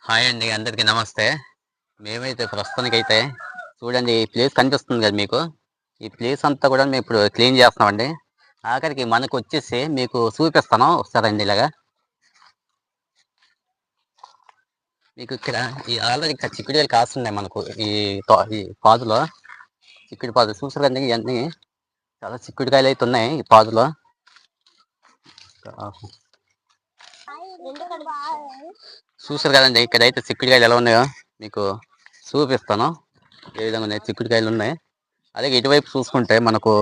Hi అండి. అందరికీ నమస్తే. మేమైతే ప్రస్తుతానికైతే చూడండి ఈ ప్లేస్ కనిపిస్తుంది కదా మీకు. ఈ ప్లేస్ అంతా కూడా మేము ఇప్పుడు క్లీన్ చేస్తున్నామండి. ఆఖరికి మనకొచ్చేసి మీకు చూపిస్తాను ఒకసారండి ఇలాగా. మీకు ఇక్కడ ఈ ఆల్రెడీ ఇక్కడ చిక్కుడుకాయలు కాస్తున్నాయి మనకు ఈ పాదులో. చిక్కుడు పాదు చూసారు కదండీ ఇయన్నీ చాలా చిక్కుడుకాయలైతే ఉన్నాయి ఈ పాదులో. ఆహ్, చూసారు కదండీ ఇక్కడైతే చిక్కుడుకాయలు ఎలా ఉన్నాయో మీకు చూపిస్తాను. ఏ విధంగా ఉన్నాయి చిక్కుడుకాయలున్నాయి. అలాగే ఇటువైపు చూసుకుంటే మనకు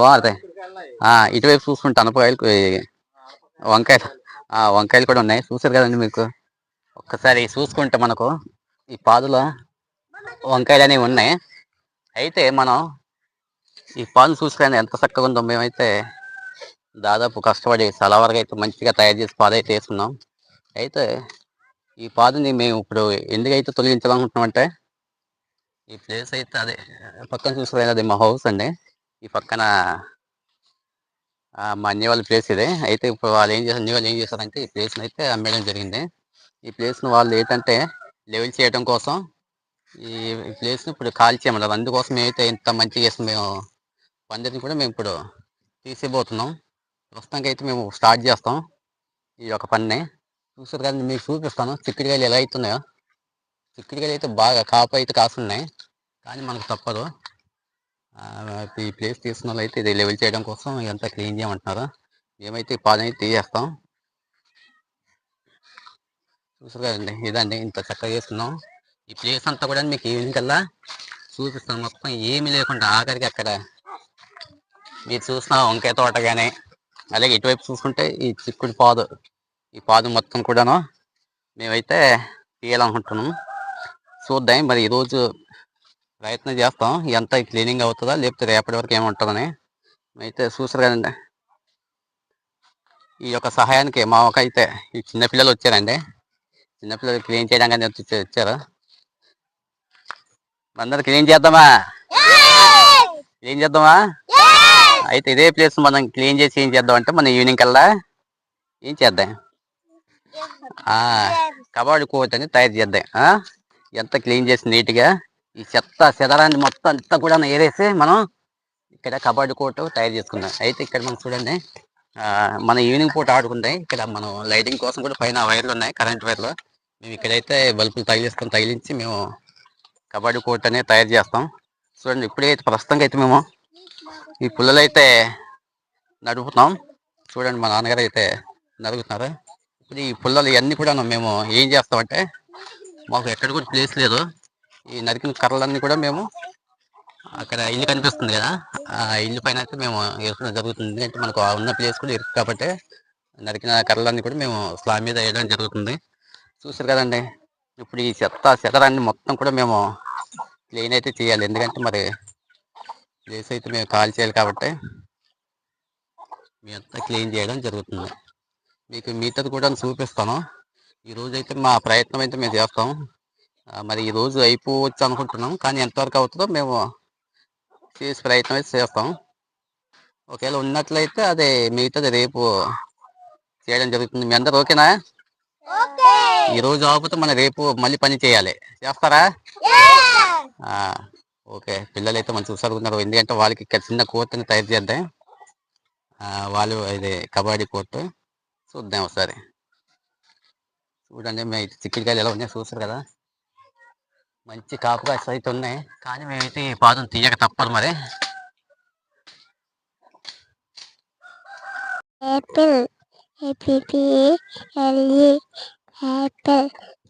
బాగుంటాయి. ఇటువైపు చూసుకుంటే అనపకాయలు, వంకాయలు వంకాయలు కూడా ఉన్నాయి. చూసారు కదండి మీకు. ఒక్కసారి చూసుకుంటే మనకు ఈ పాదులో వంకాయలు అనేవి ఉన్నాయి. అయితే మనం ఈ పాదును చూసుకొని ఎంత చక్కగా ఉందో మేమైతే దాదాపు కష్టపడి చాలా వరకు అయితే మంచిగా తయారు చేసి పాదైతే వేసుకున్నాం. అయితే ఈ పాదుని మేము ఇప్పుడు ఎందుకైతే తొలగించాలనుకుంటున్నామంటే ఈ ప్లేస్ అయితే అదే పక్కన చూసుకునే అది మా హౌస్ అండి. ఈ పక్కన మా అన్నయ్య వాళ్ళ ప్లేస్ ఇదే. అయితే ఇప్పుడు వాళ్ళు అన్నయ్య వాళ్ళు ఏం చేశారంటే ఈ ప్లేస్‌ని అయితే అమ్మేయడం జరిగింది. ఈ ప్లేస్‌ని వాళ్ళు ఏంటంటే లెవెల్ చేయడం కోసం ఈ ఈ ప్లేస్‌ని ఇప్పుడు ఖాళీ చేయమన్నారు. అందుకోసం మేమైతే ఇంత మంచిగా చేసి మేము పందిరిని కూడా మేము ఇప్పుడు తీసేయబోతున్నాం. ప్రస్తుతానికైతే మేము స్టార్ట్ చేస్తాం ఈ యొక్క పనిని. చూసారు కదండీ మీకు చూపిస్తాను చిక్కుడుకాయలు ఎలా అయితున్నాయో. చిక్కుడుకాయలు అయితే బాగా కాపు అయితే కాస్తున్నాయి. కానీ మనకు తప్పదు. ఈ ప్లేస్ తీసుకున్నోళ్ళైతే ఇది లెవెల్ చేయడం కోసం ఇదంతా క్లీన్ చేయమంటున్నారు. మేమైతే ఈ పాదనైతే తీసేస్తాం. చూసారు కదండి ఇదండి ఇంత చక్కగా చేసుకున్నాం. ఈ ప్లేస్ అంతా కూడా మీకు ఈవినింగ్ కల్లా చూపిస్తాను. మొత్తం ఏమీ లేకుండా ఆఖరికి అక్కడ మీరు చూసిన వంకాయ తోట కానీ, అలాగే ఇటువైపు చూసుకుంటే ఈ చిక్కుడు పాదు, ఈ పాదు మొత్తం కూడాను మేమైతే తీయాలనుకుంటున్నాం. చూద్దాం మరి ఈరోజు ప్రయత్నం చేస్తాం. ఎంత క్లీనింగ్ అవుతుందా లేకపోతే రేపటి వరకు ఏముంటుందని. అయితే చూసారు కదండి ఈ యొక్క సహాయానికి మాకైతే ఈ చిన్నపిల్లలు వచ్చారండి. చిన్నపిల్లలు క్లీన్ చేయడానికి వచ్చారు. అందరు క్లీన్ చేద్దామా? క్లీన్ చేద్దామా? అయితే ఇదే ప్లేస్ మనం క్లీన్ చేసి ఏం చేద్దాం అంటే మనం ఈవినింగ్ కల్లా ఏం చేద్దాం, కబాడీ కోట్ అని తయారు చేద్దాం. ఎంత క్లీన్ చేసి నీట్గా ఈ చెత్త చెదరాన్ని మొత్తం అంతా కూడా ఏరేసి మనం ఇక్కడ కబాడీ కోట్ తయారు చేసుకుందాం. అయితే ఇక్కడ మనం చూడండి మన ఈవినింగ్ పూట ఆడుకుంటాయి. ఇక్కడ మనం లైటింగ్ కోసం కూడా పైన వైర్లు ఉన్నాయి, కరెంట్ వైర్లు. మేము ఇక్కడైతే బల్బులు తగిలించి మేము కబాడీ కోట్ అనేది తయారు చేస్తాం. చూడండి ఇప్పుడైతే ప్రస్తుతంగా అయితే మేము ఈ పుల్లలు అయితే నడుపుతాం. చూడండి మా నాన్నగారు అయితే నడుపుతున్నారు. ఇప్పుడు ఈ పుల్లలు ఇవన్నీ కూడా మేము ఏం చేస్తామంటే మాకు ఎక్కడ కూడా ప్లేస్ లేదు. ఈ నరికిన కర్రలన్నీ కూడా మేము అక్కడ ఇల్లు కనిపిస్తుంది కదా, ఆ ఇల్లు పైన అయితే మేము వేసుకోవడం జరుగుతుంది. అంటే మనకు ఉన్న ప్లేస్ కూడా ఇరుకు కాబట్టి నరికిన కర్రలన్నీ కూడా మేము స్లాబ్ మీద వేయడం జరుగుతుంది. చూసారు కదండి ఇప్పుడు ఈ చెదరాన్ని మొత్తం కూడా మేము క్లీన్ అయితే చేయాలి. ఎందుకంటే మరి ప్లేస్ అయితే మేము ఖాళీ చేయాలి కాబట్టి మేమంతా క్లీన్ చేయడం జరుగుతుంది. మీకు మిగతాది కూడా చూపిస్తాను. ఈరోజు అయితే మా ప్రయత్నం అయితే మేము చేస్తాం. మరి ఈరోజు అయిపోవచ్చు అనుకుంటున్నాం, కానీ ఎంతవరకు అవుతుందో మేము చేసే ప్రయత్నం అయితే చేస్తాం. ఒకవేళ ఉన్నట్లయితే అదే మిగతాది రేపు చేయడం జరుగుతుంది. మీ అందరు ఓకేనా? ఈరోజు ఆగిపోతే మనం రేపు మళ్ళీ పని చేయాలి. చేస్తారా? ఓకే. పిల్లలైతే మనం చూసారుకున్నారు. ఎందుకంటే వాళ్ళకి ఇక్కడ చిన్న కోర్టుని తయారు చేద్దాం. వాళ్ళు ఇది కబడ్డీ కోర్టు చూద్దాం ఒకసారి. చూడండి మేము చిక్కుడుకాయలు ఎలా ఉన్నాయో చూసారు కదా, మంచి కాపుకాయ అయితే ఉన్నాయి. కానీ మేమైతే ఈ పాదం తీయక తప్పదు మరి. Apple, A-P-P-L-E, apple,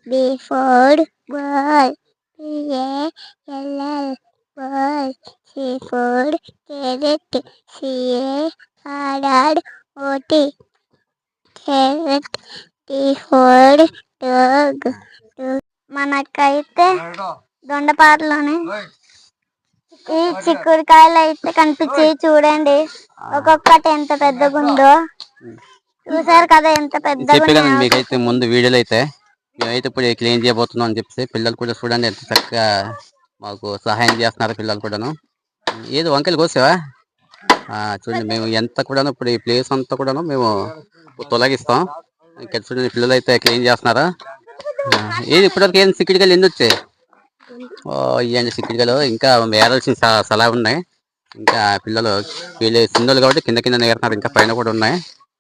B for ball, B-A-L-L, ball, C for carrot, C-A-R-R-O-T, carrot, D for dog. మనకైతే దొండపాటలోనే ఈ చిక్కుడుకాయలు అయితే కనిపించి చూడండి ఒక్కొక్కటి ఎంత పెద్దగా ఉందో. చూసారు కదా ఎంత పెద్దగా. మీకైతే ముందు వీడియోలు అయితే మేమైతే ఇప్పుడు క్లీన్ చేయబోతున్నాం అని చెప్పి పిల్లలు కూడా చూడండి ఎంత చక్కగా మాకు సహాయం చేస్తున్నారు. పిల్లలు కూడాను ఏదో వంకాయలు కోసావా? చూడండి మేము ఎంత కూడాను ఇప్పుడు ఈ ప్లేస్ అంతా కూడాను మేము తొలగిస్తాం. ఇక్కడ చూడండి పిల్లలు అయితే క్లీన్ చేస్తున్నారా. ఏది ఇప్పటివరకు ఏం సిక్కిడికాయలు ఎన్ని వచ్చాయి? ఇవ్వండి సిక్కిడికాయలు, ఇంకా వేరాల్సిన సలా ఉన్నాయి. ఇంకా పిల్లలు వీళ్ళు చిన్నోళ్ళు కాబట్టి కింద కింద నేరుతున్నారు, ఇంకా పైన కూడా ఉన్నాయి.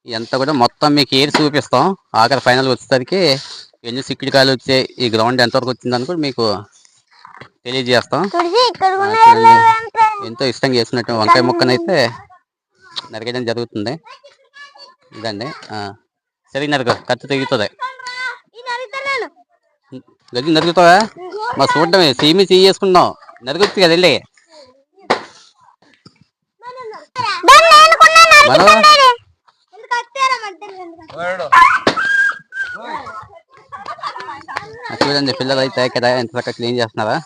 ఇదంతా కూడా మొత్తం మీకు ఏరి చూపిస్తాం. ఆఖరి ఫైనల్ వచ్చేసరికి ఎన్ని సిక్కిడికాయలు వచ్చాయి, ఈ గ్రౌండ్ ఎంతవరకు వచ్చిందని కూడా మీకు తెలియజేస్తాం. చూడండి ఎంతో ఇష్టంగా చేసినట్టు వంకాయ ముక్కనైతే నరికేయడం జరుగుతుంది. ఇదండి సరే నరకు కత్తి తెగుతుంది. గది నరుగుతావా? మా చూడటమే సీమి చేసుకున్నాం, నరుగుతుంది కదా వెళ్ళి. చూడండి పిల్లలు అయితే కదా ఎంత చక్కగా క్లీన్ చేస్తున్నారా.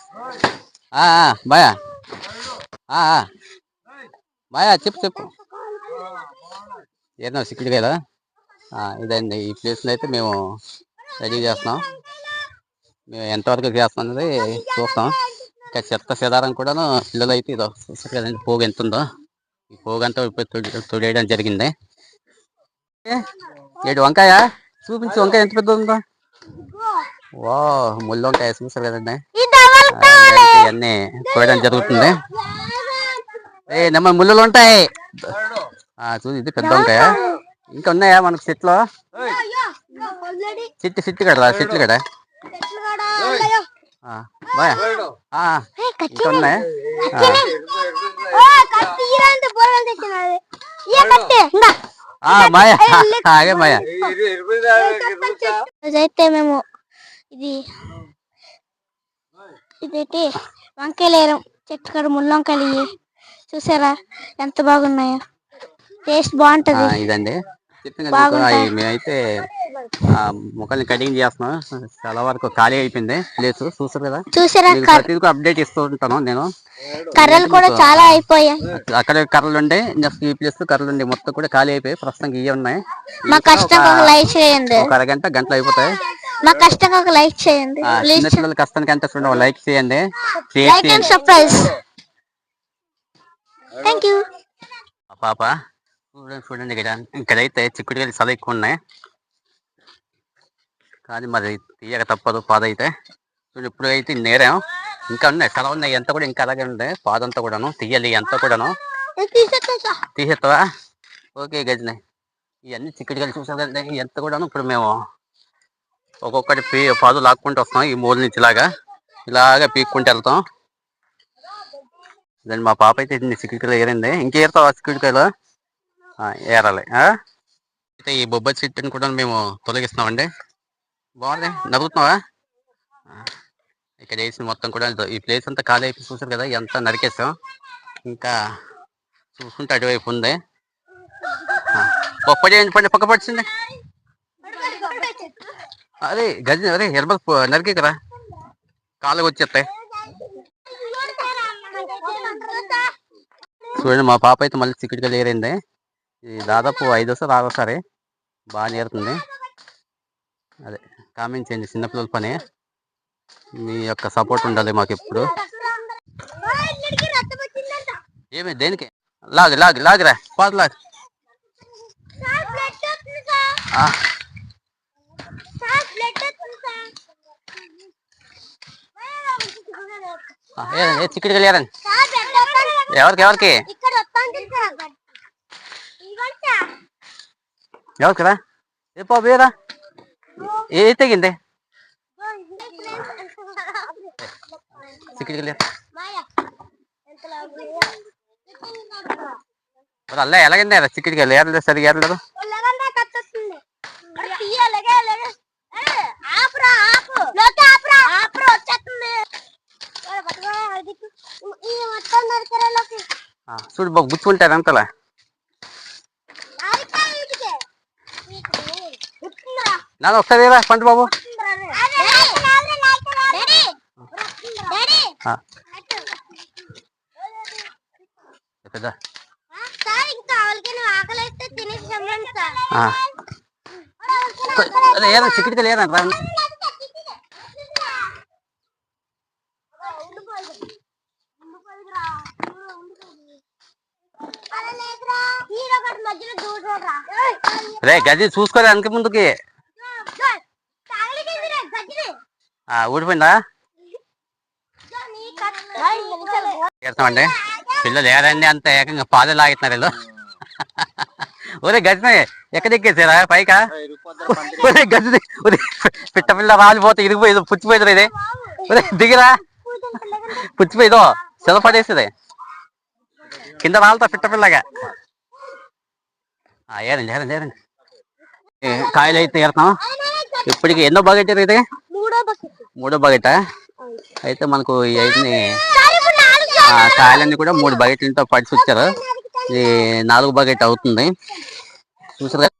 బాయా బాయా చెప్పు ఏదన్నా సిక్కిడికాయలా. ఇదండి ఈ ప్లేస్లో అయితే మేము రెడీ చేస్తున్నాం. మేము ఎంతవరకు చేస్తాం అనేది చూస్తాం. ఇంకా చెత్త చెదారం కూడాను పిల్లలు అయితే ఇదో చూస్తారు కదండి, పోగు ఎంత ఉందో. ఈ పోగంతా తొడేయడం జరిగింది. ఏడు వంకాయ చూపించు, వంకాయ ఎంత పెద్ద ఉందో. వా ముళ్ళు వంకాయ చూసారు కదండి, ఇవన్నీ తోయడం జరుగుతుంది. నెమ్మ ముళ్ళులు ఉంటాయి చూసి. ఇది పెద్ద వంకాయ. ఇంకా ఉన్నాయా మనకు చెట్లు? చెట్లు కదా బాయ్ ఇంకా ఉన్నాయా? అయితే మేము ఇదేంటి వంకాయలు చెట్టు కాడ ముళ్ళు వంకాయలు చూసారా ఎంత బాగున్నాయో, టేస్ట్ బాగుంటది. ఇదండి మేమైతే మొక్కల్ని కటింగ్ చేస్తున్నాం. చాలా వరకు ఖాళీ అయిపోయింది ప్లేస్, చూసారా అప్డేట్ ఇస్తూ ఉంటాను నేను. కర్రలు కూడా చాలా అయిపోయాయి. అక్కడ కర్రలు ఉండే, నెక్స్ట్ ఈ ప్లేస్ కర్రలు ఉండే, మొత్తం కూడా ఖాళీ అయిపోయి ప్రస్తుతం ఇవి ఉన్నాయి. మా కష్టం ఒక లైక్ చేయండి. ఒక అరగంట గంటలు అయిపోతాయి. మా కష్టం ఒక లైక్ చేయండి. చిన్న పిల్లల కష్టానికి ఎంత చూడండి, లైక్ చేయండి. Thank you. పాప చూడండి ఇక్కడ ఇక్కడైతే చిక్కుడుకాయలు చాలా ఎక్కువ ఉన్నాయి, కానీ మరి తీయక తప్పదు. పాద అయితే చూడండి ఇప్పుడు అయితే నేరాం, ఇంకా ఉన్నాయి చాలా ఉన్నాయి. ఎంత కూడా ఇంకా అలాగే ఉంది, పాదంతా కూడాను తీయాలి. ఎంత కూడాను తీసేస్తావా? ఓకే గజని. ఇవన్నీ చిక్కుడుకాయలు చూసారండి ఎంత కూడాను. ఇప్పుడు మేము ఒక్కొక్కటి పాదు లాక్కుంటూ వస్తాం, ఈ మూల నుంచి ఇలాగా పీక్కుంటూ వెళ్తాం. దాన్ని మా పాప అయితే చిక్కుడుకాయలు ఏరింది. ఇంకేరుతావా చిక్కుడుకాయలు? ఏరాలి. అయితే ఈ బొబ్బరి చెట్టుని కూడా మేము తొలగిస్తున్నామండి. బాగుంది, నరుగుతున్నావా? ఇక్కడ వేసిన మొత్తం కూడా ఈ ప్లేస్ అంతా ఖాళీ అయిపోయి చూసారు కదా, ఎంత నరికేస్తాం. ఇంకా చూసుకుంటే అటువైపు ఉంది. పక్క పడిచింది. అరే గజ అరే ఎర్రబల్ నరికే కదా, కాళ్ళకి వచ్చేస్తాయి. చూడండి మా పాప అయితే మళ్ళీ చిక్కుడుకాయలు ఏరింది. ఇది దాదాపు 5 6 బాగా నేరుతుంది. అదే కామెంట్ చేయండి, చిన్నపిల్లల పని. మీ యొక్క సపోర్ట్ ఉండాలి మాకు ఎప్పుడు. ఏమి దేనికి? లాగిరా పాదు లాగు. చిక్కుడుకాయలు ఏరండి. ఎవరికి కదా ఏ పాప ఏరా ఏ తెగింది చిక్కుడుకాయలు. అలా ఎలాగండి చిక్కుడుకాయలు ఏరలేదు, సరిగా ఏరలేదు. చూడు బాబు గుచ్చుకుంటారు అంతలా. నాన్న ఒకసారి పండు బాబు. పెద్ద ఏదో చిక్కుడుకాయలు ఏరండి రా. రే గది చూసుకోలే అంక ముందుకి ఊడిపోయిందా? చేస్తామండి. పిల్లలు ఏరండి అంత ఏకంగా పాలు లాగుతున్నారు వీళ్ళు. ఒరే గజనే ఎక్కడ ఎక్కేసారా పైకా? ఒరే గజని ఒరే పిట్ట పిల్ల రాలిపోతే ఇరిగిపోయేది పుచ్చిపోయేది ఇది. ఒరే దిగిరా, పుచ్చిపోయేదో సెల పడేసేది కింద రాలతా పిట్ట పిల్లగా. ఏరండి ఏరండి ఏరండి. కాయలు అయితే ఏరుతాం. ఇప్పటికి ఎన్నో బకెట్ ఇది? మూడో బకెట. అయితే మనకు ఈ కాయలన్నీ కూడా 3 బకెట్లతో పడిచి వచ్చారు. ఇది 4వ బకెట్ అవుతుంది. చూసారు.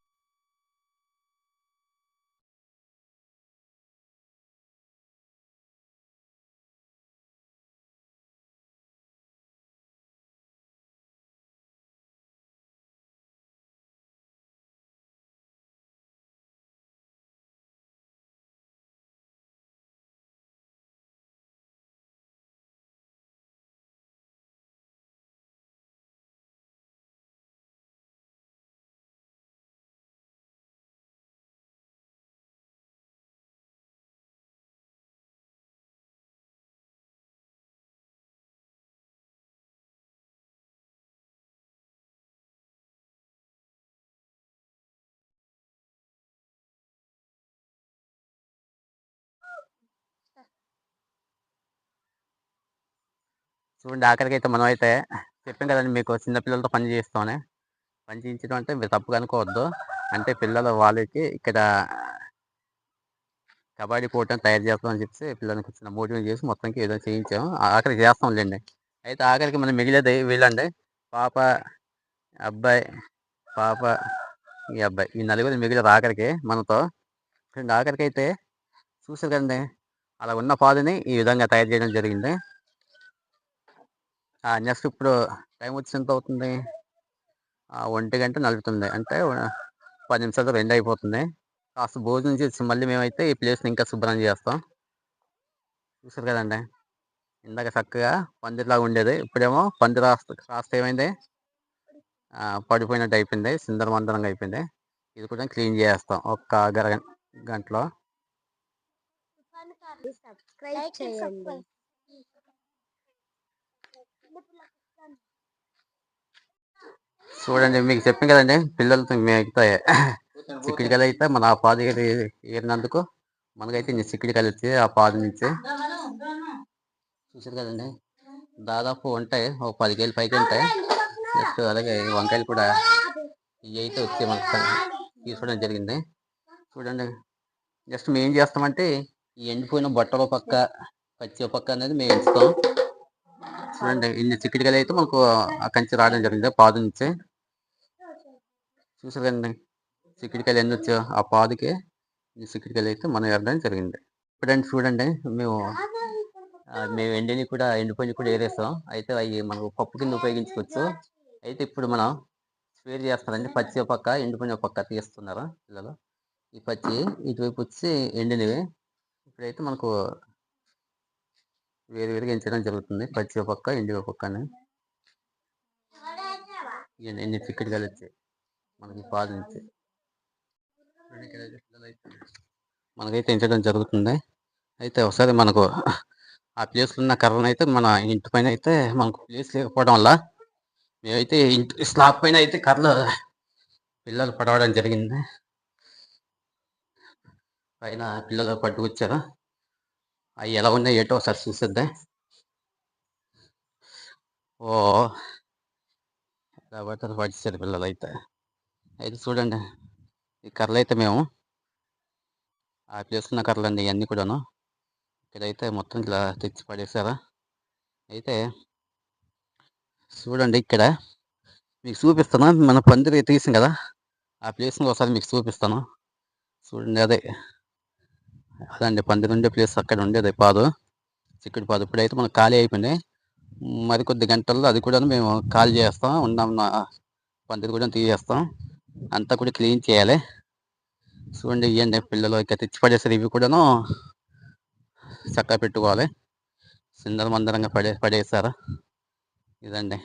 చూడండి, ఆఖరికి అయితే మనం అయితే చెప్పాం కదండి మీకు, చిన్నపిల్లలతో పని చేస్తామని. పని చేయించడం అంటే మీరు తప్పుగా అనుకోవద్దు. అంటే పిల్లలు వాళ్ళకి ఇక్కడ కబడ్డీ కోర్టుని తయారు చేస్తామని చెప్పి పిల్లలకి చిన్న మోటివేట్ చేసి మొత్తానికి ఏదో చేయించాం. ఆఖరికి చేస్తాంలేండి. అయితే ఆఖరికి మనం మిగిలేది వీళ్ళండి. పాప, అబ్బాయి, పాప, ఈ అబ్బాయి, ఈ నలుగురు మిగిలేదు ఆఖరికి మనతో. ఆఖరికి అయితే చూసారు కదండి, అలా ఉన్న పాదుని ఈ విధంగా తయారు చేయడం జరిగింది. నెక్స్ట్ ఇప్పుడు టైం వచ్చి ఎంత అవుతుంది? 1:49. అంటే 10 నిమిషాలతో 2 అయిపోతుంది. కాస్త భోజనం చేసి మళ్ళీ మేమైతే ఈ ప్లేస్ని ఇంకా శుభ్రం చేస్తాం. చూసారు కదండి, ఇందాక చక్కగా పందిరిలాగా ఉండేది, ఇప్పుడేమో పందిరి కాస్త ఏమైంది, పడిపోయినట్టు అయిపోయింది, సిందరమందరంగా అయిపోయింది. ఇది కూడా క్లీన్ చేస్తాం ఒక గంటలో. చూడండి, మీకు చెప్పాను కదండి, పిల్లలతో మేమైతే చిక్కుడుకాయలు అయితే మన ఆ పాదు ఏరినందుకు మనకైతే చిక్కుడుకాయలు వచ్చాయి ఆ పాదు నుంచి. చూసారు కదండి, దాదాపు ఉంటాయి, ఒక 10 కేజీలు పైకి ఉంటాయి. నెక్స్ట్ అలాగే వంకాయలు కూడా ఇవి అయితే వచ్చాయి మనకు తీసుకోవడం జరిగింది. చూడండి, జస్ట్ మేము ఏం చేస్తామంటే ఈ ఎండిపోయిన బట్టల పక్క, పచ్చి పక్క అనేది మేము ఎంచుతాం. చూడండి, ఇన్ని చిక్కుడుకాయలు అయితే మనకు ఆ కంచి రావడం జరిగింది పాదు నుంచి. చూసారు కదండి, చిక్కుడుకాయలు ఎన్ని వచ్చాయో ఆ పాదుకి ఈ చిక్కుడుకాయలు అయితే మనం ఎరడం జరిగింది. ఇప్పుడంటే చూడండి, మేము ఎండిని కూడా ఎండిపోయి కూడా ఏరేస్తాం. అయితే అవి మనకు పప్పు కింద ఉపయోగించుకోవచ్చు. అయితే ఇప్పుడు మనం స్వేర్ చేస్తారండి, పచ్చి పక్క ఎండిపోయిన పక్క తీస్తున్నారు పిల్లలు. ఈ పచ్చి ఇటువైపు వచ్చి ఎండినవి ఇప్పుడైతే మనకు వేరువేరుగా ఎంచడం జరుగుతుంది, పచ్చి పక్క ఎండిన పక్క అని. ఎన్ని చిక్కుడుకాయలు వచ్చాయి మనకి పాదు నుంచి. మనకైతే ఎంచడం జరుగుతుంది. అయితే ఒకసారి మనకు ఆ ప్లేస్లో ఉన్న కర్రను అయితే మన ఇంటి పైన అయితే మనకు ప్లేస్ లేకపోవడం వల్ల మేమైతే ఇంటి స్లాబ్ పైన అయితే కర్రలు పిల్లలు పడవడం జరిగింది. పైన పిల్లలు పట్టుకొచ్చారు. అవి ఎలా ఉన్నాయి ఏటో ఒకసారి చూసేద్దాం. ఓ కాబట్టి పడిచారు పిల్లలు అయితే. అయితే చూడండి, ఈ కర్రలు అయితే మేము ఆ ప్లేస్ ఉన్న కర్రలు అండి ఇవన్నీ కూడాను. ఇక్కడైతే మొత్తం ఇలా తెచ్చి పడేసారా. అయితే చూడండి, ఇక్కడ మీకు చూపిస్తాను, మన పందిరి తీసాం కదా ఆ ప్లేస్ని ఒకసారి మీకు చూపిస్తాను. చూడండి, అదండి పందిరి ఉండే ప్లేస్, అక్కడ ఉండేది పాదు, చిక్కుడు పాదు. ఇప్పుడైతే మనకు ఖాళీ అయిపోయింది. మరికొద్ది గంటల్లో అది కూడా మేము ఖాళీ చేస్తాం, ఉన్న పందిరి కూడా తీసేస్తాం, అంతా కూడా క్లీన్ చేయాలి. చూడండి, ఇవ్వండి పిల్లలు ఇక తెచ్చి పడేసారు, ఇవి కూడాను చక్కగా పెట్టుకోవాలి. సిందరమందరంగా పడేసారు. ఇదండి.